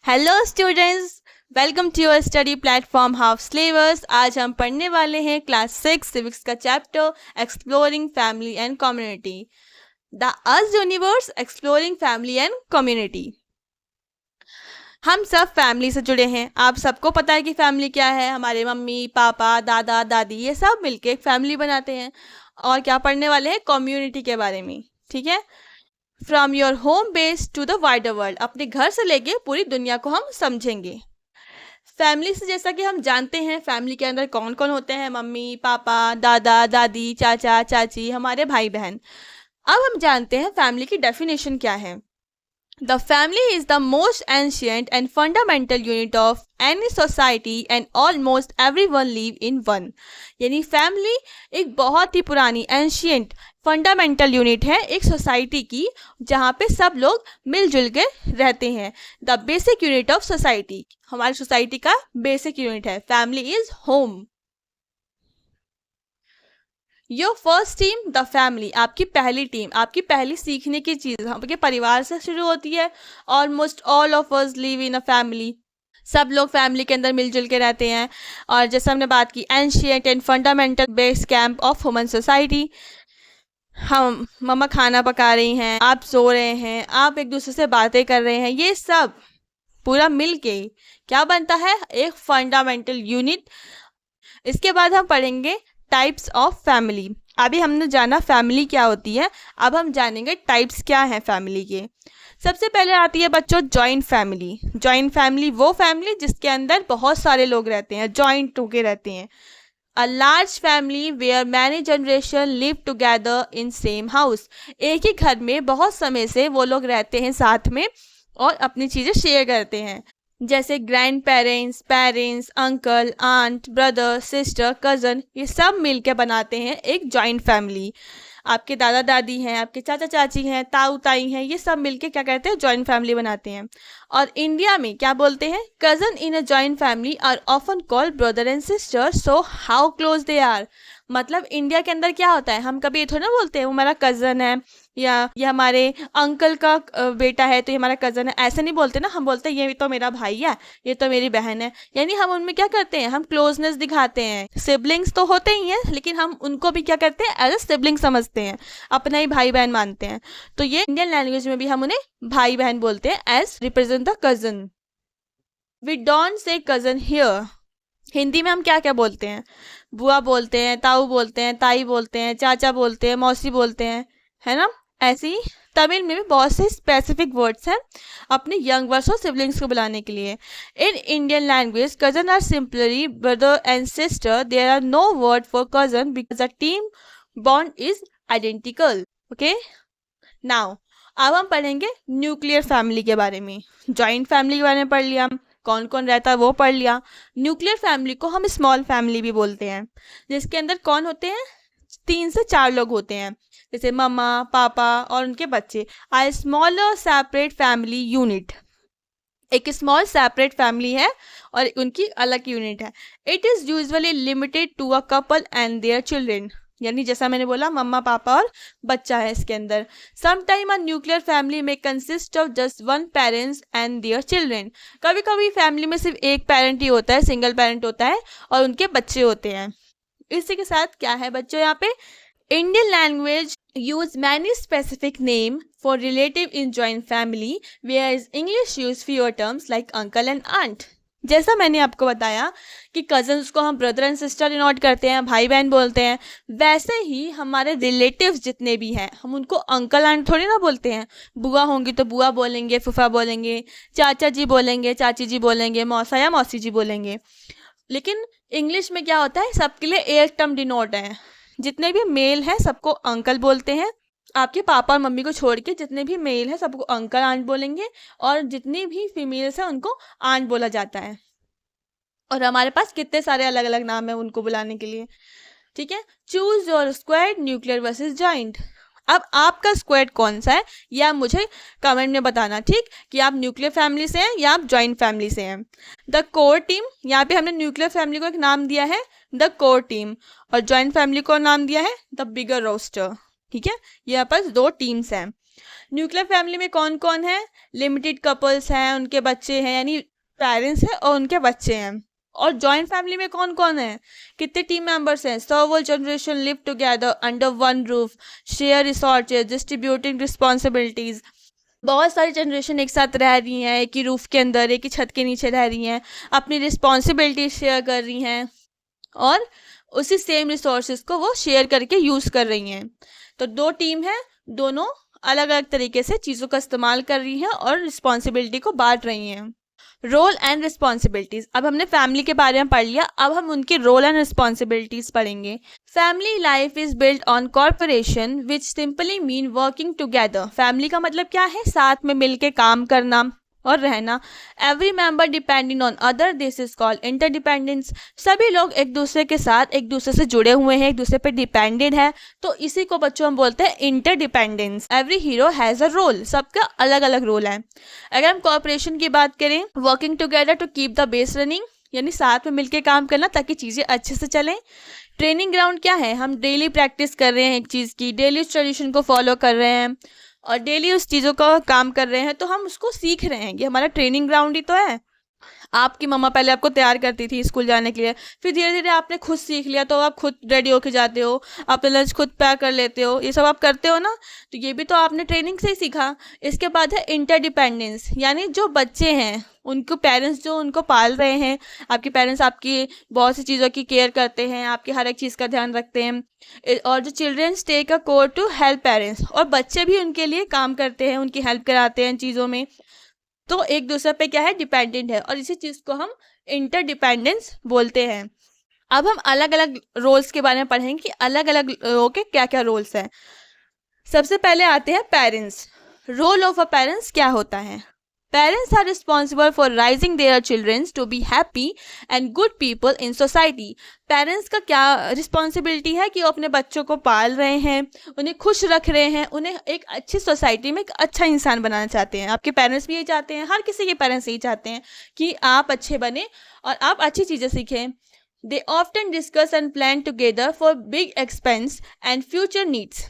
Hello students, welcome to your study platform half slavers. आज हम पढ़ने वाले हैं क्लास 6 सिविक्स का chapter exploring family and community, the us universe exploring family and community. हम सब फैमिली से जुड़े हैं। आप सबको पता है कि फैमिली क्या है। हमारे मम्मी पापा दादा दादी ये सब मिलके एक फैमिली बनाते हैं। और क्या पढ़ने वाले हैं? कम्युनिटी के बारे में। ठीक है। From your home base to the wider world, अपने घर से लेके पूरी दुनिया को हम समझेंगे। फैमिली से जैसा कि हम जानते हैं फैमिली के अंदर कौन कौन होते हैं, मम्मी पापा दादा दादी चाचा चाची, हमारे भाई बहन। अब हम जानते हैं फैमिली की डेफिनेशन क्या है। The family is the most ancient and fundamental unit of any society and almost everyone live in one। यानी फैमिली एक बहुत ही पुरानी एंशियंट फंडामेंटल यूनिट है एक सोसाइटी की, जहाँ पे सब लोग मिलजुल के रहते हैं। The basic unit of society, हमारी सोसाइटी का बेसिक यूनिट है। Family is home. Your first team the family, आपकी पहली टीम, आपकी पहली सीखने की चीज़ आपके परिवार से शुरू होती है। Almost all of us live in a family, सब लोग फैमिली के अंदर मिलजुल के रहते हैं। और जैसे हमने बात की ancient and fundamental base camp of human society. हम मम्मा खाना पका रही हैं, आप सो रहे हैं, आप एक दूसरे से बातें कर रहे हैं, ये सब पूरा मिल के क्या बनता है? एक फंडामेंटल यूनिट। इसके बाद हम पढ़ेंगे टाइप्स ऑफ फैमिली। अभी हमने जाना फैमिली क्या होती है, अब हम जानेंगे टाइप्स क्या हैं फैमिली के। सबसे पहले आती है बच्चों जॉइंट फैमिली। जॉइंट फैमिली वो फैमिली जिसके अंदर बहुत सारे लोग रहते हैं, जॉइंट होके रहते हैं। A large family where many generation live together in same house, एक ही घर में बहुत समय से वो लोग रहते हैं साथ में और अपनी चीज़ें शेयर करते हैं। जैसे grandparents, parents, uncle, aunt, brother, sister, cousin, ये सब मिलके बनाते हैं एक जॉइंट फैमिली। आपके दादा दादी हैं, आपके चाचा चाची हैं, ताऊ ताई हैं, ये सब मिलके क्या करते हैं? जॉइंट फैमिली बनाते हैं। और इंडिया में क्या बोलते हैं? Cousin in a joint family are often called brother and sister, so how close they are. मतलब इंडिया के अंदर क्या होता है, हम कभी ये थोड़ा ना बोलते हैं वो हमारा कज़न है या ये हमारे अंकल का बेटा है तो ये हमारा कज़न है, ऐसे नहीं बोलते ना। हम बोलते हैं ये तो मेरा भाई है, ये तो मेरी बहन है। यानी हम उनमें क्या करते हैं? हम क्लोजनेस दिखाते हैं। सिबलिंग्स तो होते ही हैं लेकिन हम उनको भी क्या करते हैं? एज ए सिबलिंग समझते हैं, अपना ही भाई बहन मानते हैं। तो ये इंडियन लैंग्वेज में भी हम उन्हें भाई बहन बोलते हैं, as represent the cousin. We don't say cousin here. Hindi में हम क्या क्या बोलते हैं? बुआ बोलते हैं, ताऊ बोलते हैं, ताई बोलते हैं, चाचा बोलते हैं, मौसी बोलते हैं, है ना। ऐसे ही तमिल में भी बहुत से स्पेसिफिक वर्ड्स हैं अपने यंग वर्स और सिबलिंग्स को बुलाने के लिए। In Indian language cousin are simply brother and sister, there are no word for cousin because the team bond is identical. Okay, now अब हम पढ़ेंगे न्यूक्लियर फैमिली के बारे में। जॉइंट फैमिली के बारे में पढ़ लिया, कौन कौन रहता है वो पढ़ लिया। न्यूक्लियर फैमिली को हम स्मॉल फैमिली भी बोलते हैं, जिसके अंदर कौन होते हैं? 3 से 4 लोग होते हैं, जैसे मम्मा पापा और उनके बच्चे। A smaller separate family unit, एक स्मॉल सेपरेट फैमिली है और उनकी अलग यूनिट है। It is usually limited to a couple and their children, यानी जैसा मैंने बोला मम्मा पापा और बच्चा है इसके अंदर। समटाइम अ न्यूक्लियर फैमिली में consist of just one parents and their children, कभी कभी फैमिली में सिर्फ एक पेरेंट ही होता है, सिंगल पेरेंट होता है और उनके बच्चे होते हैं। इसी के साथ क्या है बच्चों यहाँ पे? Indian language use many specific name for relative in joint family, whereas English use fewer terms like uncle and aunt। जैसा मैंने आपको बताया कि कजन्स को हम ब्रदर एंड सिस्टर डिनोट करते हैं, भाई बहन बोलते हैं, वैसे ही हमारे रिलेटिव्स जितने भी हैं हम उनको अंकल आंट थोड़ी ना बोलते हैं। बुआ होंगी तो बुआ बोलेंगे, फूफा बोलेंगे, चाचा जी बोलेंगे, चाची जी बोलेंगे, मौसा या मौसी जी बोलेंगे। लेकिन इंग्लिश में क्या होता है? सबके लिए एक टर्म डिनोट है। जितने भी मेल हैं सबको अंकल बोलते हैं, आपके पापा और मम्मी को छोड़ के जितने भी मेल हैं सबको अंकल आंट बोलेंगे, और जितनी भी फीमेल्स हैं उनको आंट बोला जाता है। और हमारे पास कितने सारे अलग अलग नाम हैं उनको बुलाने के लिए। ठीक है, choose your squad nuclear versus joint. अब आपका स्क्वाड कौन सा है ये आप मुझे कमेंट में बताना, ठीक, कि आप न्यूक्लियर फैमिली से हैं या आप जॉइंट फैमिली से हैं। द कोर टीम, यहाँ पे हमने न्यूक्लियर फैमिली को एक नाम दिया है द कोर टीम, और जॉइंट फैमिली को नाम दिया है द बिगर रोस्टर। ठीक है, यहाँ पर 2 टीम्स हैं। न्यूक्लियर फैमिली में कौन कौन है? लिमिटेड कपल्स हैं, उनके बच्चे हैं, यानी पेरेंट्स हैं और उनके बच्चे हैं। और जॉइंट फैमिली में कौन कौन है? कितने टीम मेंबर्स हैं? Several generation live together under one roof, share resources, distributing responsibilities. बहुत सारी जनरेशन एक साथ रह रही हैं, एक ही रूफ के अंदर, एक ही छत के नीचे रह रही हैं, अपनी रिस्पॉन्सिबिलिटी शेयर कर रही हैं और उसी सेम रिसोर्सेज को वो शेयर करके यूज़ कर रही हैं। तो दो टीम है, दोनों अलग अलग तरीके से चीज़ों का इस्तेमाल कर रही हैं और रिस्पॉन्सिबिलिटी को बांट रही हैं। Role and responsibilities. अब हमने फैमिली के बारे में पढ़ लिया, अब हम उनके रोल एंड रिस्पॉन्सिबिलिटीज पढ़ेंगे। Family life is build on corporation which simply mean working together. Family का मतलब क्या है? साथ में मिलके काम करना और रहना। Every member depending on other, this is called interdependence. सभी लोग एक दूसरे के साथ एक दूसरे से जुड़े हुए हैं, एक दूसरे पे डिपेंडेंट है, तो इसी को बच्चों हम बोलते हैं interdependence. Every hero has a role, सबका अलग अलग रोल है। अगर हम कॉर्पोरेशन की बात करें, working together to keep the base running, यानी साथ में मिलकर काम करना ताकि चीज़ें अच्छे से चलें। ट्रेनिंग ग्राउंड क्या है? हम डेली प्रैक्टिस कर रहे हैं एक चीज़ की, डेली उस ट्रेडिशन को फॉलो कर रहे हैं और डेली उस चीज़ों का काम कर रहे हैं, तो हम उसको सीख रहे हैं। ये हमारा ट्रेनिंग ग्राउंड ही तो है। आपकी मम्मा पहले आपको तैयार करती थी स्कूल जाने के लिए, फिर धीरे धीरे आपने खुद सीख लिया, तो आप खुद रेडी होके जाते हो, अपना लंच खुद पैक कर लेते हो, ये सब आप करते हो ना, तो ये भी तो आपने ट्रेनिंग से ही सीखा। इसके बाद है इंटरडिपेंडेंस, यानी जो बच्चे हैं उनको पेरेंट्स जो उनको पाल रहे हैं, आपके पेरेंट्स आपकी बहुत सी चीज़ों की केयर करते हैं, आपकी हर एक चीज़ का ध्यान रखते हैं। और जो childrens take a chore to help parents, और बच्चे भी उनके लिए काम करते हैं, उनकी हेल्प कराते हैं चीज़ों में, तो एक दूसरे पे क्या है? डिपेंडेंट है, और इसी चीज़ को हम इंटरडिपेंडेंस बोलते हैं। अब हम अलग अलग रोल्स के बारे में पढ़ेंगे कि अलग अलग लोगों के क्या क्या रोल्स हैं। सबसे पहले आते हैं parents. Role of a parents क्या होता है? Parents are responsible for raising their children to be happy and good people in society. Parents का क्या रिस्पॉन्सिबिलिटी है कि वो अपने बच्चों को पाल रहे हैं, उन्हें खुश रख रहे हैं, उन्हें एक अच्छी सोसाइटी में एक अच्छा इंसान बनाना चाहते हैं। आपके पेरेंट्स भी यही चाहते हैं, हर किसी के पेरेंट्स यही चाहते हैं कि आप अच्छे बने और आप अच्छी चीज़ें सीखें। They often discuss and plan together for big expense and future needs.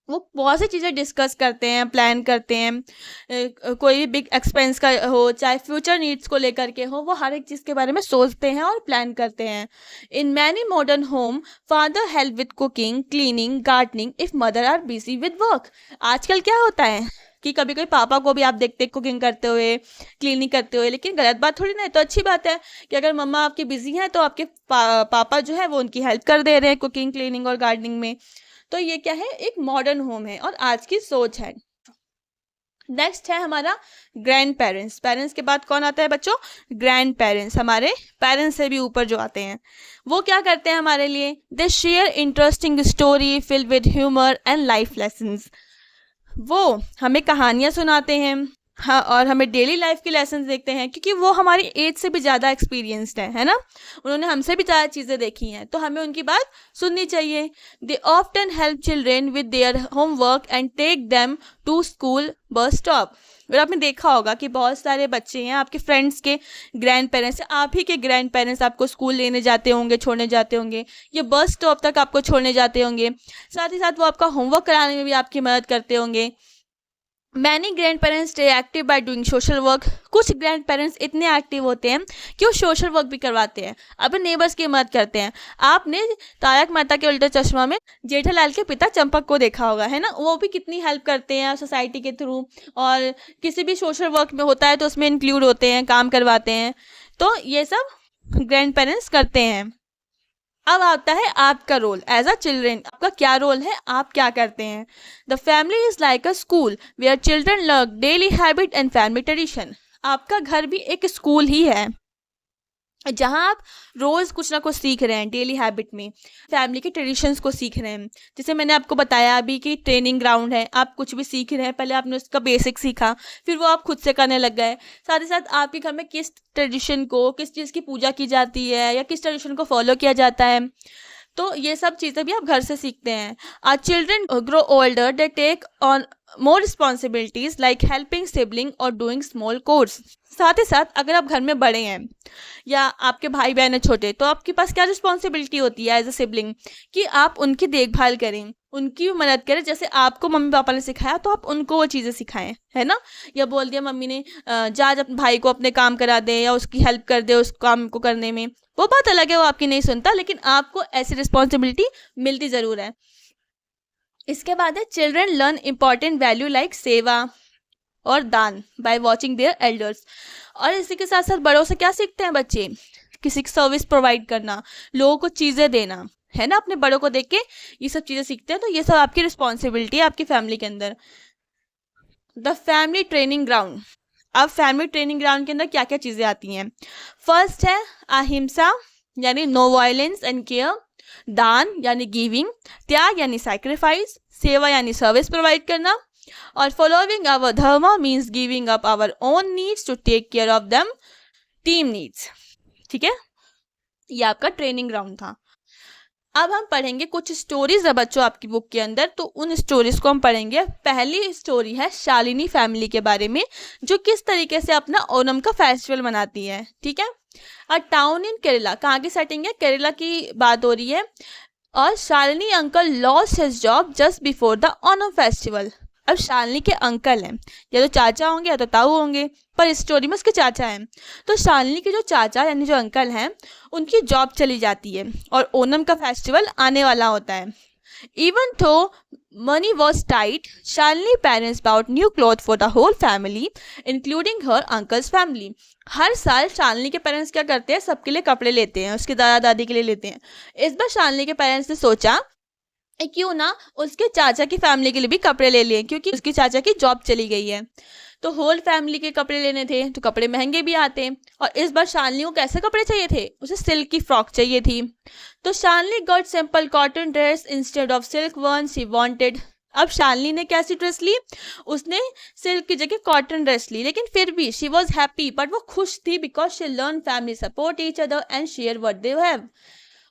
वो बहुत सी चीज़ें डिस्कस करते हैं, प्लान करते हैं, कोई भी बिग एक्सपेंस का हो, चाहे फ्यूचर नीड्स को लेकर के हो, वो हर एक चीज़ के बारे में सोचते हैं और प्लान करते हैं। In many modern home father help with cooking, cleaning, gardening if mother are busy with work. आजकल क्या होता है कि कभी कभी पापा को भी आप देखते हैं कुकिंग करते हुए, क्लीनिंग करते हुए, लेकिन गलत बात थोड़ी ना है, तो अच्छी बात है कि अगर मम्मा आपकी बिजी हैं तो आपके पापा जो है वो उनकी हेल्प कर दे रहे हैं कुकिंग, क्लीनिंग और गार्डनिंग में। तो ये क्या है? एक मॉडर्न होम है और आज की सोच है। नेक्स्ट है हमारा ग्रैंड पेरेंट्स। पेरेंट्स के बाद कौन आता है बच्चों? Grand parents. हमारे पेरेंट्स से भी ऊपर जो आते हैं, वो क्या करते हैं हमारे लिए? They share interesting story filled with humour and life lessons. वो हमें कहानियाँ सुनाते हैं, हाँ, और हमें डेली लाइफ के लेसन देखते हैं, क्योंकि वो हमारी एज से भी ज़्यादा एक्सपीरियंस्ड है ना, उन्होंने हमसे भी ज़्यादा चीज़ें देखी हैं, तो हमें उनकी बात सुननी चाहिए। They often help children with their homework and take them to school bus stop. और आपने देखा होगा कि बहुत सारे बच्चे हैं, आपके फ्रेंड्स के ग्रैंड पेरेंट्स, आप ही के ग्रैंड पेरेंट्स आपको स्कूल लेने जाते होंगे, छोड़ने जाते होंगे, या बस स्टॉप तक आपको छोड़ने जाते होंगे। साथ ही साथ वो आपका होमवर्क कराने में भी आपकी मदद करते होंगे। Many grand parents stay active by doing social work. कुछ ग्रैंड पेरेंट्स इतने एक्टिव होते हैं कि वो सोशल वर्क भी करवाते हैं, अपने नेबर्स की मदद करते हैं। आपने तारक मेहता के उल्टा चश्मा में जेठालाल के पिता चंपक को देखा होगा, है ना, वो भी कितनी हेल्प करते हैं सोसाइटी के थ्रू, और किसी भी सोशल वर्क में होता है तो उसमें इंक्लूड होते हैं, काम करवाते हैं। तो ये सब ग्रैंड पेरेंट्स करते हैं। अब आता है आपका रोल एज अ चिल्ड्रेन। आपका क्या रोल है, आप क्या करते हैं? The family is like a school where children learn daily habit and family tradition. आपका घर भी एक स्कूल ही है जहाँ आप रोज़ कुछ ना कुछ सीख रहे हैं, डेली हैबिट में फैमिली के ट्रेडिशंस को सीख रहे हैं। जैसे मैंने आपको बताया अभी कि ट्रेनिंग ग्राउंड है, आप कुछ भी सीख रहे हैं, पहले आपने उसका बेसिक सीखा, फिर वो आप खुद से करने लग गए। साथ ही साथ आपके घर में किस ट्रेडिशन को, किस चीज़ की पूजा की जाती है, या किस ट्रेडिशन को फॉलो किया जाता है, तो ये सब चीज़ें भी आप घर से सीखते हैं। Our children grow older, they take on more responsibilities like helping sibling or doing small chores. साथ ही साथ अगर आप घर में बड़े हैं या आपके भाई बहन है छोटे, तो आपके पास क्या रिस्पॉन्सिबिलिटी होती है एज अ सिबलिंग कि आप उनकी देखभाल करें, उनकी मदद करें। जैसे आपको मम्मी पापा ने सिखाया तो आप उनको वो चीज़ें सिखाएं, है ना। या बोल दिया मम्मी ने जा अपने भाई को अपने काम करा दे या उसकी हेल्प कर दे उस काम को करने में, वो बात अलग है, वो आपकी नहीं सुनता, लेकिन आपको ऐसी रिस्पॉन्सिबिलिटी मिलती ज़रूर है। इसके बाद है children learn important value like सेवा और दान बाय वॉचिंग देयर एल्डर्स। और इसी के साथ साथ बड़ों से क्या सीखते हैं बच्चे, किसी की सर्विस प्रोवाइड करना, लोगों को चीज़ें देना, है ना। अपने बड़ों को देख के ये सब चीज़ें सीखते हैं। तो ये सब आपकी रिस्पॉन्सिबिलिटी है आपकी फैमिली के अंदर। The family training ground. अब फैमिली ट्रेनिंग ग्राउंड के अंदर क्या क्या चीज़ें आती हैं। फर्स्ट है अहिंसा यानी नो वायलेंस एंड केयर, दान यानी गिविंग, त्याग यानी सैक्रिफाइस, सेवा यानी सर्विस प्रोवाइड करना, और following our dharma means giving up our own needs to take care of them, team needs. ठीक है, ये आपका ट्रेनिंग ग्राउंड था। अब हम पढ़ेंगे कुछ स्टोरीज है बच्चों आपकी बुक के अंदर, तो उन स्टोरीज को हम पढ़ेंगे। पहली स्टोरी है शालिनी फैमिली के बारे में, जो किस तरीके से अपना ओणम का फेस्टिवल मनाती है। ठीक है, अ टाउन इन केरला, कहाँ की सेटिंग है, केरला की बात हो रही है। और Shalini uncle lost his job just before the Onam festival. अब शालिनी के अंकल हैं, या तो चाचा होंगे या तो ताऊ होंगे, पर इस स्टोरी में उसके चाचा हैं। तो शालिनी के जो चाचा यानी जो अंकल हैं, उनकी जॉब चली जाती है और ओणम का फेस्टिवल आने वाला होता है। Even though money was tight, Shalini parents bought new cloth for the whole family including her uncles family. हर साल शालिनी के पेरेंट्स क्या करते हैं, सबके लिए कपड़े लेते हैं, उसके दादा दादी के लिए लेते हैं। इस बार शालिनी के पेरेंट्स ने सोचा क्यों ना उसके चाचा की फैमिली के लिए भी कपड़े ले लिए, क्योंकि उसकी चाचा की जॉब चली गई है। तो होल फैमिली के कपड़े लेने थे, तो कपड़े महंगे भी आते हैं। और इस बार शालिनी को कैसे कपड़े चाहिए थे, उसे सिल्क की फ्रॉक चाहिए थी। तो Shalini got simple cotton dress instead of silk one she wanted. अब शालिनी ने कैसी ड्रेस ली, उसने सिल्क की जगह कॉटन ड्रेस ली, लेकिन फिर भी शी वॉज हैप्पी, बट वो खुश थी because she learn family support each other and share what they have.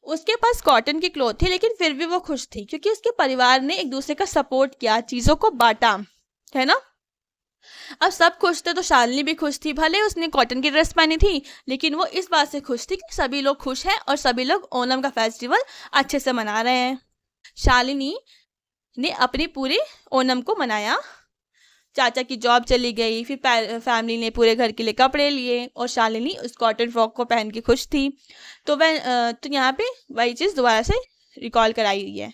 उसके पास कॉटन की क्लॉथ थी, लेकिन फिर भी वो खुश थी क्योंकि उसके परिवार ने एक दूसरे का सपोर्ट किया, चीज़ों को बांटा, है ना। अब सब खुश थे तो शालिनी भी खुश थी। भले उसने कॉटन की ड्रेस पहनी थी, लेकिन वो इस बात से खुश थी कि सभी लोग खुश हैं और सभी लोग ओणम का फेस्टिवल अच्छे से मना रहे हैं। शालिनी ने अपने पूरे ओणम को मनाया। चाचा की जॉब चली गई, फिर फैमिली ने पूरे घर के लिए कपड़े लिए और शालिनी उस कॉटन फ्रॉक को पहन के खुश थी। तो यहाँ पे वही चीज़ दोबारा से रिकॉल कराई हुई है।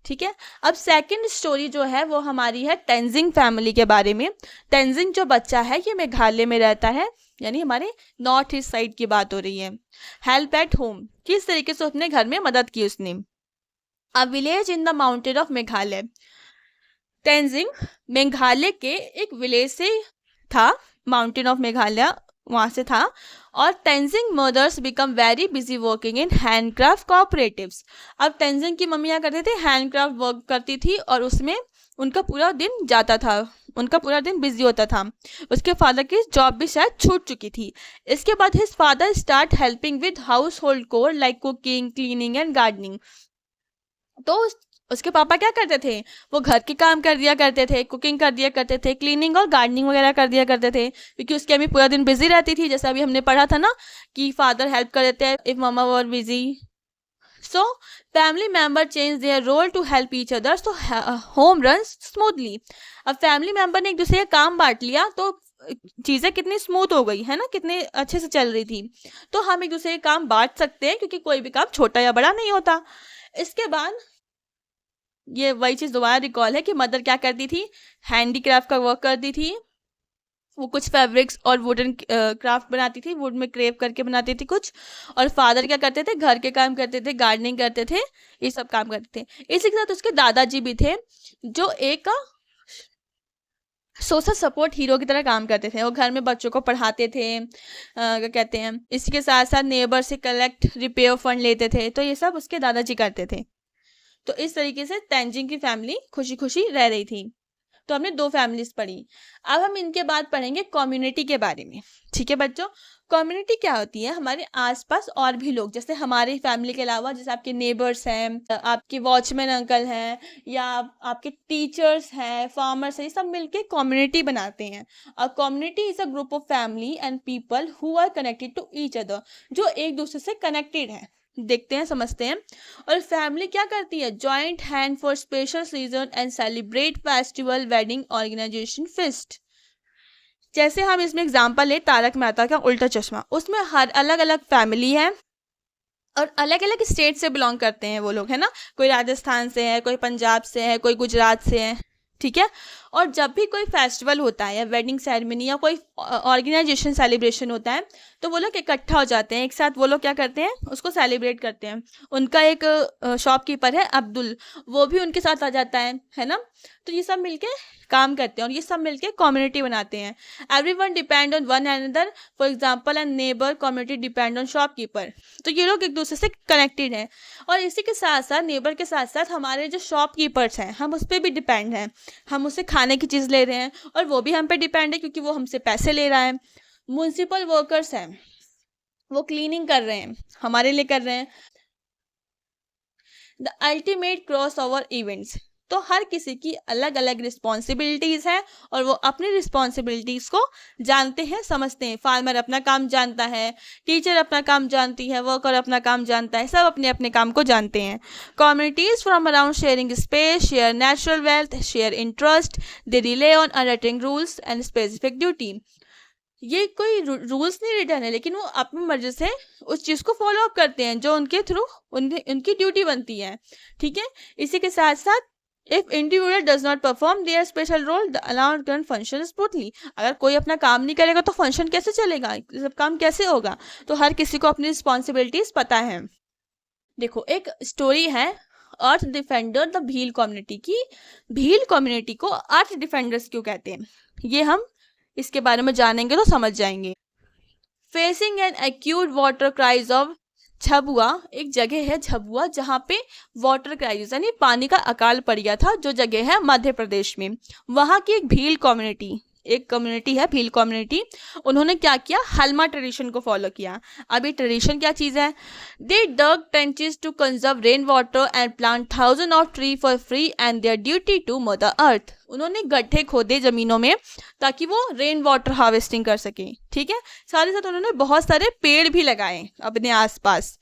ठीक है, अब सेकंड स्टोरी जो है वो हमारी है तेंजिंग फैमिली के बारे में। तेंजिंग जो बच्चा है ये मेघालय में रहता है, यानी हमारे नॉर्थ ईस्ट साइड की बात हो रही है। हेल्प एट होम, किस तरीके से अपने घर में मदद की उसने। A village in the mountain of Meghalaya. Tenzing Meghalaya के एक विलेज से था, माउंटेन ऑफ मेघालय वहाँ से था। और Tenzing mothers become very busy working in handcraft cooperatives. अब तेंजिंग की मम्मियाँ करते थे, हैंडक्राफ्ट वर्क करती थी और उसमें उनका पूरा दिन जाता था, उनका पूरा दिन बिजी होता था। उसके फादर की जॉब भी शायद छूट चुकी थी। इसके बाद his father start helping with house hold core like cooking, cleaning and gardening. तो उसके पापा क्या करते थे, वो घर के काम कर दिया करते थे, कुकिंग कर दिया करते थे, क्लीनिंग और गार्डनिंग वगैरह कर दिया करते थे, क्योंकि उसकी अम्मी पूरा दिन बिजी रहती थी। जैसा अभी हमने पढ़ा था ना कि फादर हेल्प कर देते हैं if mama were busy. So family member change their role to help each other, so home run smoothly. अब फैमिली मेंबर ने एक दूसरे का काम बांट लिया तो चीज़ें कितनी स्मूथ हो गई है ना, कितने अच्छे से चल रही थी। तो हम एक दूसरे का काम बांट सकते हैं क्योंकि कोई भी काम छोटा या बड़ा नहीं होता। इसके बाद ये वही चीज़ दोबारा रिकॉल है कि मदर क्या करती थी, हैंडीक्राफ्ट का वर्क करती थी। वो कुछ फैब्रिक्स और वुडन क्राफ्ट बनाती थी, वुड में क्रेव करके बनाती थी कुछ। और फादर क्या करते थे, घर के काम करते थे, गार्डनिंग करते थे, ये सब काम करते थे। इसी के साथ उसके दादाजी भी थे जो एक सोशल सपोर्ट हीरो की तरह काम करते थे। वो घर में बच्चों को पढ़ाते थे, क्या कहते हैं, इसी के साथ साथ नेबर से कलेक्ट रिपेयर फंड लेते थे। तो ये सब उसके दादाजी करते थे। तो इस तरीके से तेंजिंग की फैमिली खुशी खुशी रह रही थी। तो हमने 2 फैमिलीज पढ़ी। अब हम इनके बाद पढ़ेंगे कम्युनिटी के बारे में। ठीक है बच्चों, कम्युनिटी क्या होती है? हमारे आसपास और भी लोग, जैसे हमारी फैमिली के अलावा जैसे आपके नेबर्स हैं, आपके वॉचमैन अंकल हैं, या आपके टीचर्स हैं, फार्मर्स हैं, ये सब मिलके कम्युनिटी बनाते हैं। A community is a group of family and people who are connected to each other, जो एक दूसरे से कनेक्टेड है। देखते हैं, समझते हैं। और फैमिली क्या करती है? Joint hand for special season and celebrate festival, wedding, organisation, fest. जैसे हम इसमें एग्जांपल ले तारक मेहता का उल्टा चश्मा, उसमें हर अलग अलग फैमिली है और अलग अलग स्टेट से बिलोंग करते हैं वो लोग, है ना। कोई राजस्थान से है, कोई पंजाब से है, कोई गुजरात से है। ठीक है। और जब भी कोई फेस्टिवल होता है या वेडिंग सेरेमनी या कोई ऑर्गेनाइजेशन सेलिब्रेशन होता है, तो वो लोग इकट्ठा हो जाते हैं एक साथ। वो लोग क्या करते हैं? उसको सेलिब्रेट करते हैं। उनका एक शॉपकीपर है अब्दुल, वो भी उनके साथ आ जाता है ना। तो ये सब मिलके काम करते हैं और ये सब मिलके कम्युनिटी बनाते हैं। Everyone depend on one another, for example and neighbour community depend on shopkeeper. तो ये लोग एक दूसरे से कनेक्टेड हैं। और इसी के साथ साथ, नेबर के साथ साथ, हमारे जो शॉपकीपर्स हैं, हम उस पर भी डिपेंड हैं। हम उससे खाने की चीज़ ले रहे हैं और वो भी हम पे डिपेंड है, क्योंकि वो हमसे पैसे ले रहा है। म्युनिसिपल वर्कर्स हैं, वो क्लीनिंग कर रहे हैं, हमारे लिए कर रहे हैं। The ultimate cross over events, तो हर किसी की अलग अलग रिस्पॉन्सिबिलिटीज़ हैं और वो अपनी रिस्पॉन्सिबिलिटीज़ को जानते हैं, समझते हैं। फार्मर अपना काम जानता है, टीचर अपना काम जानती है, वर्कर अपना काम जानता है, सब अपने अपने काम को जानते हैं। Communities from around sharing space, share natural wealth, share interest, they rely on adhering rules and specific duty. ये कोई रूल्स नहीं रिटर्न है, लेकिन वो अपनी मर्जी से उस चीज़ को फॉलो अप करते हैं जो उनके थ्रू उनकी ड्यूटी बनती है। ठीक है। इसी के साथ साथ, if individual does not perform their special role, the allowed can function smoothly. अगर कोई अपना काम नहीं करेगा तो फंक्शन कैसे चलेगा, सब काम कैसे होगा? तो हर किसी को अपनी रिस्पॉन्सिबिलिटीज पता है। देखो, एक स्टोरी है अर्थ डिफेंडर द भील कम्युनिटी की। भील कम्युनिटी को अर्थ डिफेंडर्स क्यों कहते हैं, ये हम इसके बारे में जानेंगे तो समझ जाएंगे। Facing an acute water cries of Jhabua, एक जगह है झबुआ जहाँ पे वाटर क्राइसिस यानी पानी का अकाल पड़ गया था, जो जगह है मध्य प्रदेश में। वहाँ की एक भील कम्युनिटी, एक कम्युनिटी है भील कम्युनिटी, उन्होंने क्या किया? हलमा ट्रेडिशन को फॉलो किया। अब ये ट्रेडिशन क्या चीज़ है? They dug trenches to conserve rain water and plant thousand of tree for free and their duty to mother earth. उन्होंने गड्ढे खोदे जमीनों में ताकि वो रेन वाटर हार्वेस्टिंग कर सकें। ठीक है। साथ ही साथ उन्होंने बहुत सारे पेड़ भी लगाए अपने आसपास।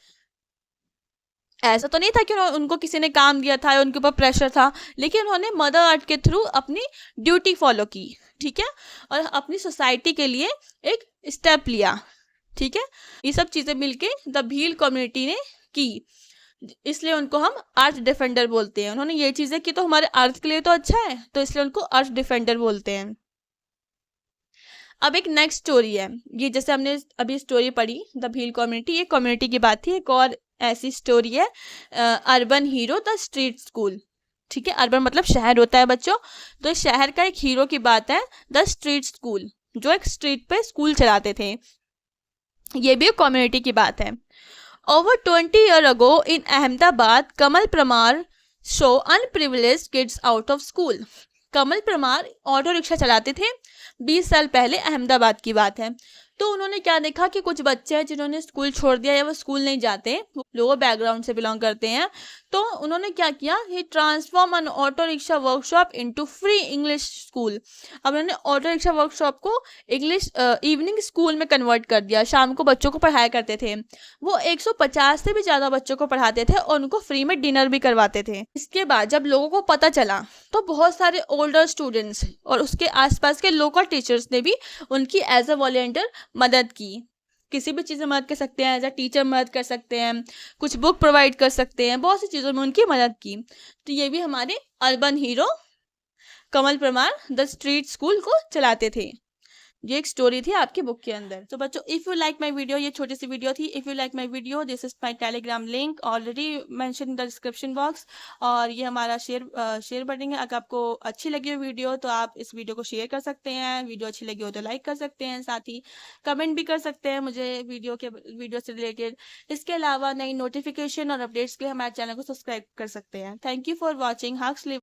ऐसा तो नहीं था कि उनको किसी ने काम दिया था या उनके ऊपर प्रेशर था, लेकिन उन्होंने मदर अर्थ के थ्रू अपनी ड्यूटी फॉलो की। ठीक है। और अपनी सोसाइटी के लिए एक स्टेप लिया। ठीक है। ये सब चीज़ें मिलके द भील कम्युनिटी ने की, इसलिए उनको हम अर्थ डिफेंडर बोलते हैं। उन्होंने ये चीज़ें की तो हमारे अर्थ के लिए तो अच्छा है, तो इसलिए उनको अर्थ डिफेंडर बोलते हैं। अब एक नेक्स्ट स्टोरी है, ये जैसे हमने अभी स्टोरी पढ़ी द भील कम्युनिटी, ये कम्युनिटी की बात थी। एक और ऐसी स्टोरी है urban hero the street school. ठीक है। अर्बन मतलब शहर होता है बच्चों, तो इस शहर का एक हीरो की बात है, द स्ट्रीट स्कूल, जो एक स्ट्रीट पे स्कूल चलाते थे। ये भी कम्युनिटी की बात है। Over 20 year ago in Ahmedabad, Kamal Parmar show unprivileged kids out of school. Kamal Parmar auto rickshaw चलाते थे, 20 साल पहले अहमदाबाद की बात है। तो उन्होंने क्या देखा कि कुछ बच्चे हैं जिन्होंने स्कूल छोड़ दिया या वो स्कूल नहीं जाते, लोअर बैकग्राउंड से बिलोंग करते हैं। तो उन्होंने क्या किया? He transform an auto rickshaw workshop into free English school. अब उन्होंने ऑटो रिक्शा वर्कशॉप को इंग्लिश इवनिंग स्कूल में कन्वर्ट कर दिया। शाम को बच्चों को पढ़ाया करते थे। वो 150 से भी ज़्यादा बच्चों को पढ़ाते थे और उनको फ्री में डिनर भी करवाते थे। इसके बाद जब लोगों को पता चला तो बहुत सारे ओल्डर स्टूडेंट्स और उसके आसपास के लोकल टीचर्स ने भी उनकी एज अ वॉलेंटियर मदद की। किसी भी चीज़ में मदद कर सकते हैं, एज अ टीचर मदद कर सकते हैं, कुछ बुक प्रोवाइड कर सकते हैं, बहुत सी चीज़ों में उनकी मदद की। तो ये भी हमारे urban hero Kamal Parmar the street school को चलाते थे। ये एक स्टोरी थी आपकी बुक के अंदर। तो बच्चों, if you like my video, ये छोटी सी वीडियो थी। If you like my video, this is my Telegram link already mention in the description box. और ये हमारा शेयर बटन है। अगर आपको अच्छी लगी हो वीडियो तो आप इस वीडियो को शेयर कर सकते हैं, वीडियो अच्छी लगी हो तो लाइक कर सकते हैं, साथ ही कमेंट भी कर सकते हैं मुझे वीडियो से रिलेटेड। इसके अलावा नई नोटिफिकेशन और अपडेट्स के लिए हमारे चैनल को सब्सक्राइब कर सकते हैं। Thank you for watching.